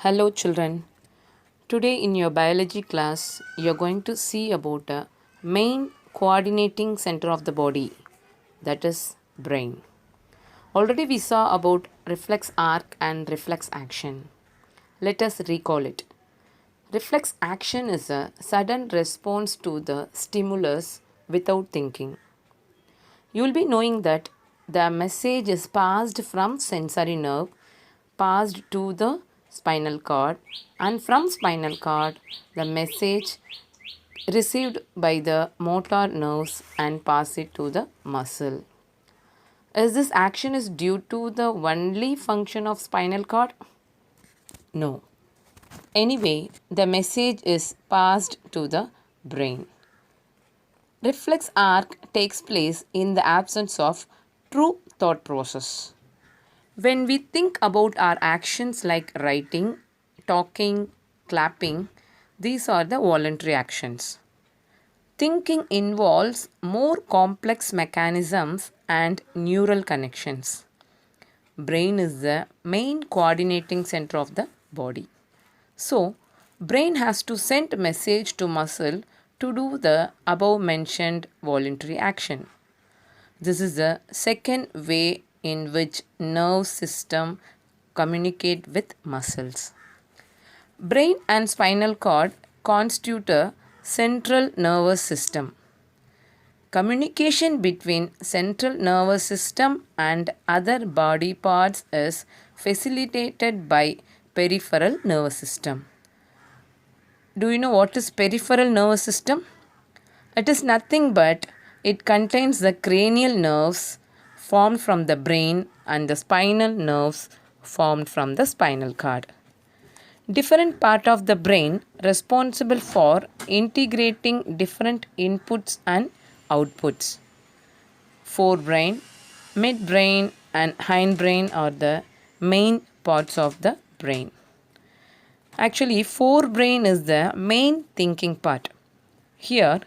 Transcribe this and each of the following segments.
Hello, children. Today in your biology class, you're going to see about a main coordinating center of the body, that is brain. Already we saw about reflex arc and reflex action. Let us recall it. Reflex action is a sudden response to the stimulus without thinking. You will be knowing that the message is passed from sensory nerve passed to the spinal cord, and from spinal cord the message received by the motor nerves and pass it to the muscle. Is this action is due to the only function of spinal cord? No. Anyway, the message is passed to the brain. Reflex arc takes place in the absence of true thought process. When we think about our actions like writing, talking, clapping, these are the voluntary actions. Thinking involves more complex mechanisms and neural connections. Brain is the main coordinating center of the body. So, brain has to send message to muscle to do the above mentioned voluntary action. This is the second way in which nerve system communicate with muscles. Brain and spinal cord constitute a central nervous system. Communication between central nervous system and other body parts is facilitated by peripheral nervous system. Do you know what is peripheral nervous system? It is nothing but it contains the cranial nerves formed from the brain and the spinal nerves formed from the spinal cord. Different part of the brain responsible for integrating different inputs and outputs. Forebrain, midbrain and hindbrain are the main parts of the brain. Actually, forebrain is the main thinking part. Here,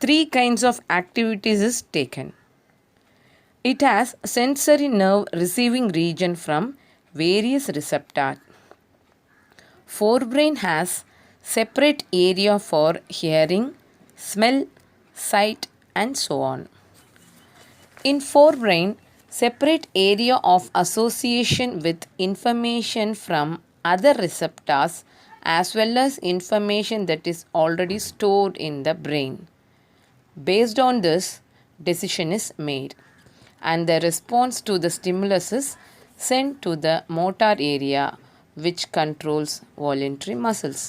three kinds of activities is taken. It has sensory nerve receiving region from various receptors. Forebrain has separate area for hearing, smell, sight and so on. In forebrain, separate area of association with information from other receptors as well as information that is already stored in the brain. Based on this, decision is made and the response to the stimulus is sent to the motor area which controls voluntary muscles.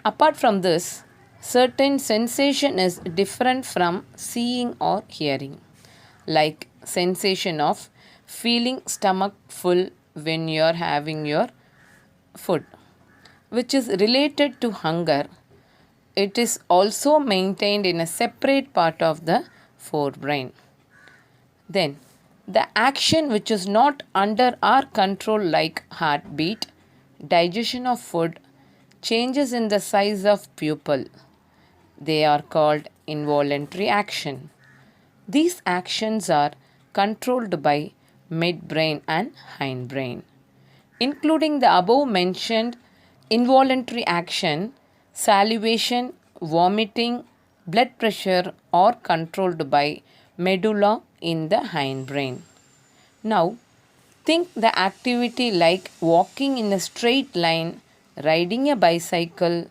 Apart from this, certain sensation is different from seeing or hearing, like sensation of feeling stomach full when you are having your food, which is related to hunger. It is also maintained in a separate part of the forebrain. Then, the action which is not under our control, like heartbeat, digestion of food, changes in the size of pupil, they are called involuntary action. These actions are controlled by midbrain and hindbrain. Including the above mentioned involuntary action, salivation, vomiting, blood pressure are controlled by medulla in the hindbrain. Now, think the activity like walking in a straight line, riding a bicycle,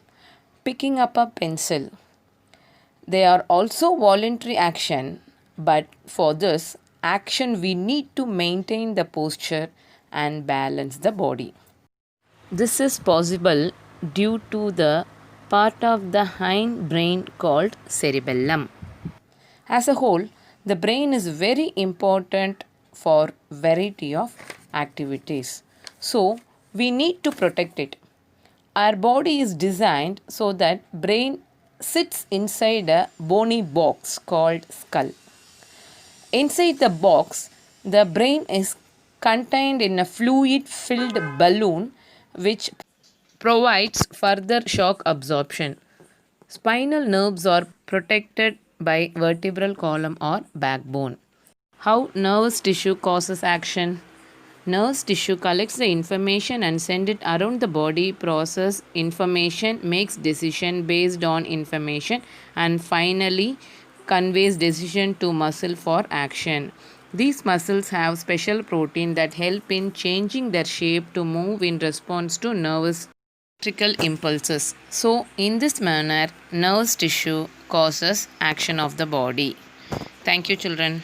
picking up a pencil. They are also voluntary action, but for this action we need to maintain the posture and balance the body. This is possible due to the part of the hind brain called cerebellum. As a whole, the brain is very important for variety of activities. So, we need to protect it. Our body is designed so that brain sits inside a bony box called skull. Inside the box, the brain is contained in a fluid filled balloon which provides further shock absorption. Spinal nerves are protected by vertebral column or backbone. How nervous tissue causes action? Nerves tissue collects the information and send it around the body, process information, makes decision based on information, and finally conveys decision to muscle for action. These muscles have special protein that help in changing their shape to move in response to nervous electrical impulses. So in this manner, nerves tissue causes action of the body. Thank you, children.